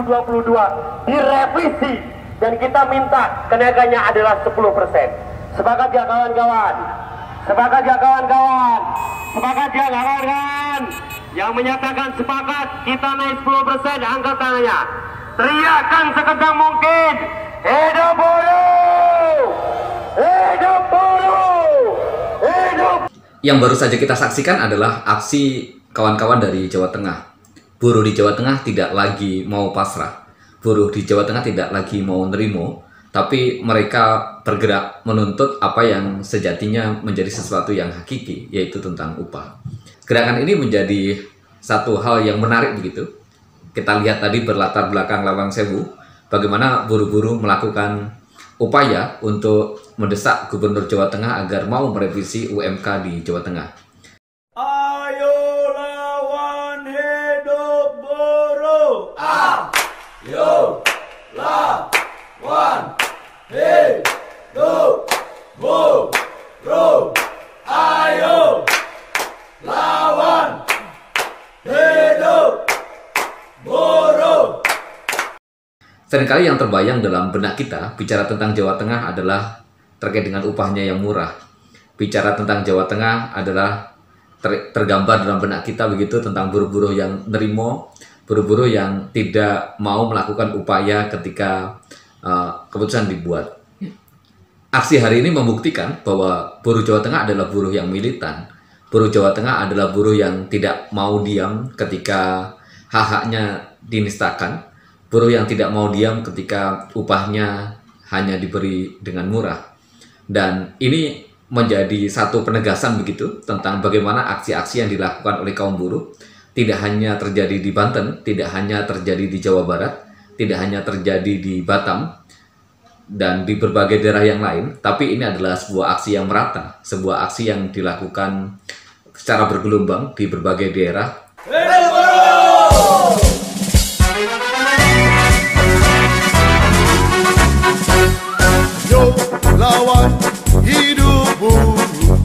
2022 direvisi dan kita minta kenaikannya adalah 10%. Sepakat ya kawan-kawan? Sepakat ya kawan-kawan? Sepakat ya kawan-kawan? Yang menyatakan sepakat kita naik 10%, angkat tangannya. Teriakan sekencang mungkin. Hidup buruh! Hidup buruh! Hidup! Yang baru saja kita saksikan adalah aksi kawan-kawan dari Jawa Tengah. Buruh di Jawa Tengah tidak lagi mau pasrah. Buruh di Jawa Tengah tidak lagi mau nerimo, tapi mereka bergerak menuntut apa yang sejatinya menjadi sesuatu yang hakiki, yaitu tentang upah. Gerakan ini menjadi satu hal yang menarik begitu. Kita lihat tadi berlatar belakang Lawang Sewu, bagaimana buruh-buruh melakukan upaya untuk mendesak Gubernur Jawa Tengah agar mau merevisi UMK di Jawa Tengah. Ayo lawan hidup buruh. Ayo lawan hidup buruh. Ayo lawan hidup buruh. Seringkali yang terbayang dalam benak kita bicara tentang Jawa Tengah adalah terkait dengan upahnya yang murah. Bicara tentang Jawa Tengah adalah tergambar dalam benak kita begitu tentang buruh-buruh yang nerimo, buruh-buruh yang tidak mau melakukan upaya ketika keputusan dibuat. Aksi hari ini membuktikan bahwa buruh Jawa Tengah adalah buruh yang militan. Buruh Jawa Tengah adalah buruh yang tidak mau diam ketika hak-haknya dinistakan. Buruh yang tidak mau diam ketika upahnya hanya diberi dengan murah. Dan ini menjadi satu penegasan begitu tentang bagaimana aksi-aksi yang dilakukan oleh kaum buruh tidak hanya terjadi di Banten, tidak hanya terjadi di Jawa Barat, tidak hanya terjadi di Batam, dan di berbagai daerah yang lain, tapi ini adalah sebuah aksi yang merata, sebuah aksi yang dilakukan secara bergelombang di berbagai daerah. Lawan hidup buruh,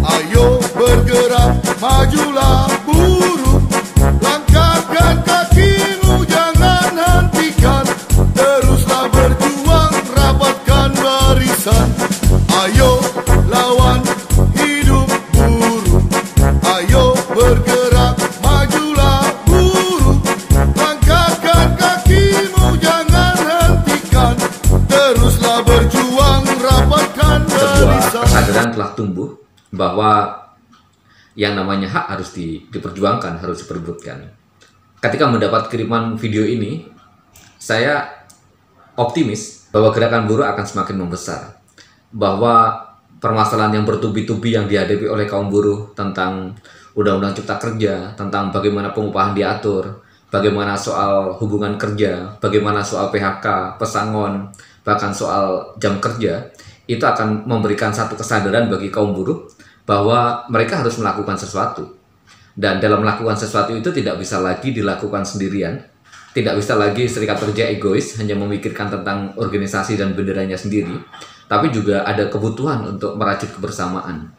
ayo bergerak, majulah buruh, langkahkan kakimu, jangan hentikan, teruslah berjuang, rapatkan barisan, ayo lawan hidup buruh, ayo bergerak, majulah buruh, langkahkan kakimu, jangan hentikan, teruslah berjuang, rapatkan barisan. Kesadaran telah tumbuh bahwa yang namanya hak harus diperjuangkan, harus diperebutkan. Ketika mendapat kiriman video ini, saya optimis bahwa gerakan buruh akan semakin membesar. Bahwa permasalahan yang bertubi-tubi yang dihadapi oleh kaum buruh tentang Undang-Undang Cipta Kerja, tentang bagaimana pengupahan diatur, bagaimana soal hubungan kerja, bagaimana soal PHK, pesangon, bahkan soal jam kerja, itu akan memberikan satu kesadaran bagi kaum buruh bahwa mereka harus melakukan sesuatu. Dan dalam melakukan sesuatu itu tidak bisa lagi dilakukan sendirian, tidak bisa lagi serikat kerja egois hanya memikirkan tentang organisasi dan benderanya sendiri, tapi juga ada kebutuhan untuk merajut kebersamaan.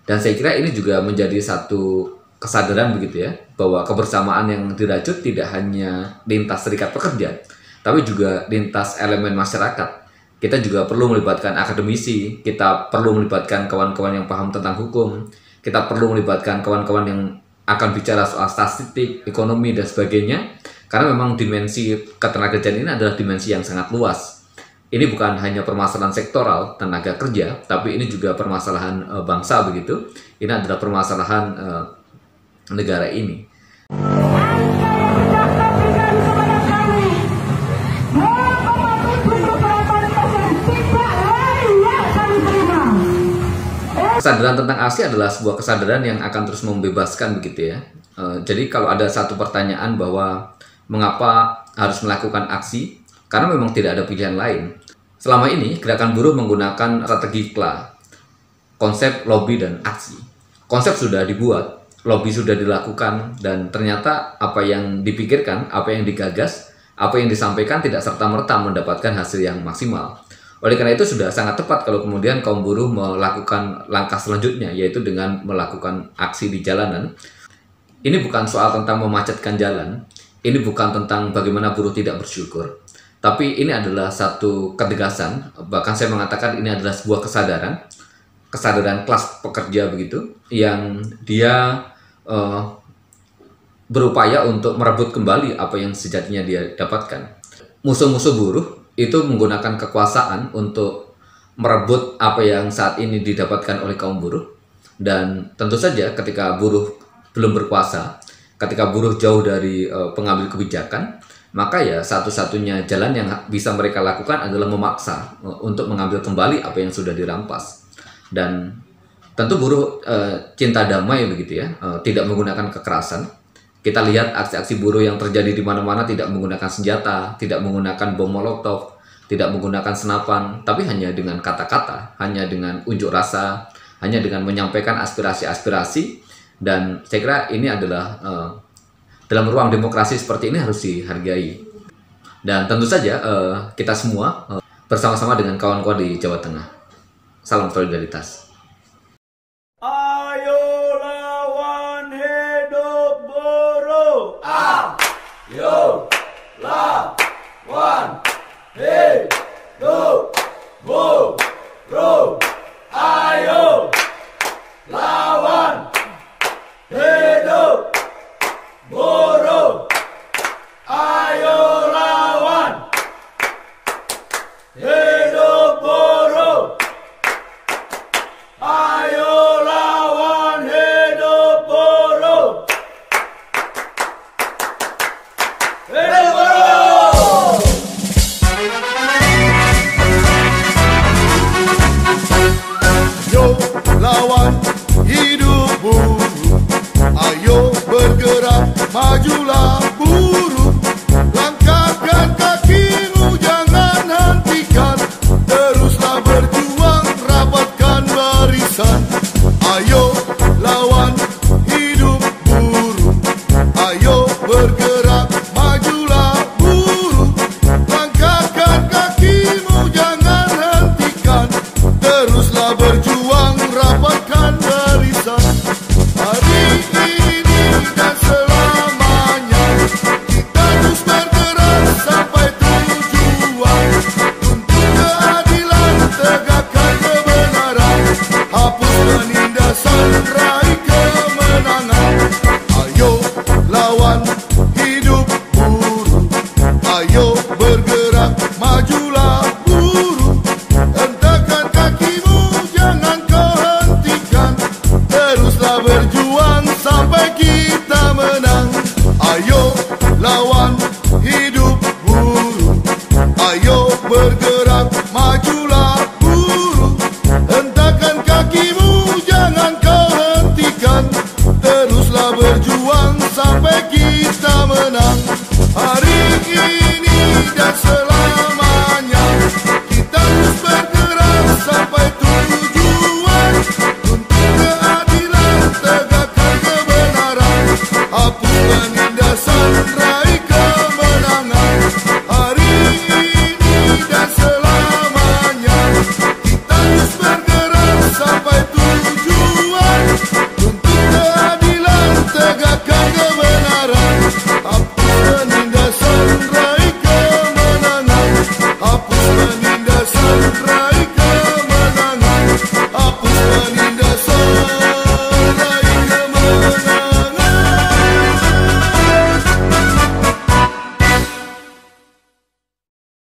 Dan saya kira ini juga menjadi satu kesadaran begitu ya, bahwa kebersamaan yang dirajut tidak hanya lintas serikat pekerja, tapi juga lintas elemen masyarakat. Kita juga perlu melibatkan akademisi, kita perlu melibatkan kawan-kawan yang paham tentang hukum, kita perlu melibatkan kawan-kawan yang akan bicara soal statistik, ekonomi, dan sebagainya. Karena memang dimensi ketenagakerjaan ini adalah dimensi yang sangat luas. Ini bukan hanya permasalahan sektoral tenaga kerja, tapi ini juga permasalahan bangsa begitu. Ini adalah permasalahan negara ini. Kesadaran tentang aksi adalah sebuah kesadaran yang akan terus membebaskan begitu ya. Jadi kalau ada satu pertanyaan bahwa mengapa harus melakukan aksi, karena memang tidak ada pilihan lain. Selama ini gerakan buruh menggunakan strategi KLA, konsep, lobby, dan aksi. Konsep sudah dibuat, lobby sudah dilakukan, dan ternyata apa yang dipikirkan, apa yang digagas, apa yang disampaikan tidak serta-merta mendapatkan hasil yang maksimal. Oleh karena itu sudah sangat tepat kalau kemudian kaum buruh melakukan langkah selanjutnya, yaitu dengan melakukan aksi di jalanan. Ini bukan soal tentang memacetkan jalan, ini bukan tentang bagaimana buruh tidak bersyukur, tapi ini adalah satu ketegasan, bahkan saya mengatakan ini adalah sebuah kesadaran kelas pekerja begitu, yang dia berupaya untuk merebut kembali apa yang sejatinya dia dapatkan. Musuh-musuh buruh itu menggunakan kekuasaan untuk merebut apa yang saat ini didapatkan oleh kaum buruh. Dan tentu saja ketika buruh belum berkuasa, ketika buruh jauh dari pengambil kebijakan, maka ya satu-satunya jalan yang bisa mereka lakukan adalah memaksa untuk mengambil kembali apa yang sudah dirampas. Dan tentu buruh cinta damai begitu ya, tidak menggunakan kekerasan. Kita lihat aksi-aksi buruh yang terjadi di mana-mana tidak menggunakan senjata, tidak menggunakan bom molotov, tidak menggunakan senapan, tapi hanya dengan kata-kata, hanya dengan unjuk rasa, hanya dengan menyampaikan aspirasi-aspirasi. Dan saya kira ini adalah dalam ruang demokrasi seperti ini harus dihargai. Dan tentu saja kita semua bersama-sama dengan kawan-kawan di Jawa Tengah. Salam solidaritas. Ayo lawan hidup buruh. Ayo lawan hidup buruh. Ayo lawan hidup buruh. Ayo lawan hidup buruh. Ayo lawan hidup buruh. Hidup buruh. Ayo lawan hidup buruh. Ayo bergerak, majulah buruh. Langkahkan kakimu, jangan hentikan. Teruslah berjuang, rapatkan barisan. Ayo lawan hidup buruh. Ayo bergerak, majulah buruh. Langkahkan kakimu, jangan hentikan. Teruslah berjuang, rapatkan barisan. Hari ini dan selamanya kita terus bergerak sampai tujuan. Untuk keadilan, tegakkan kebenaran. Hapus penindasan, raih kemenangan. Ayo lawan hidup buruh. Ayo bergerak, majulah buruh. Hentakkan kakimu, jangan kau hentikan. Teruslah berjuang sampai kita menang. Ayo lawan hidup buruh. Ayo bergerak,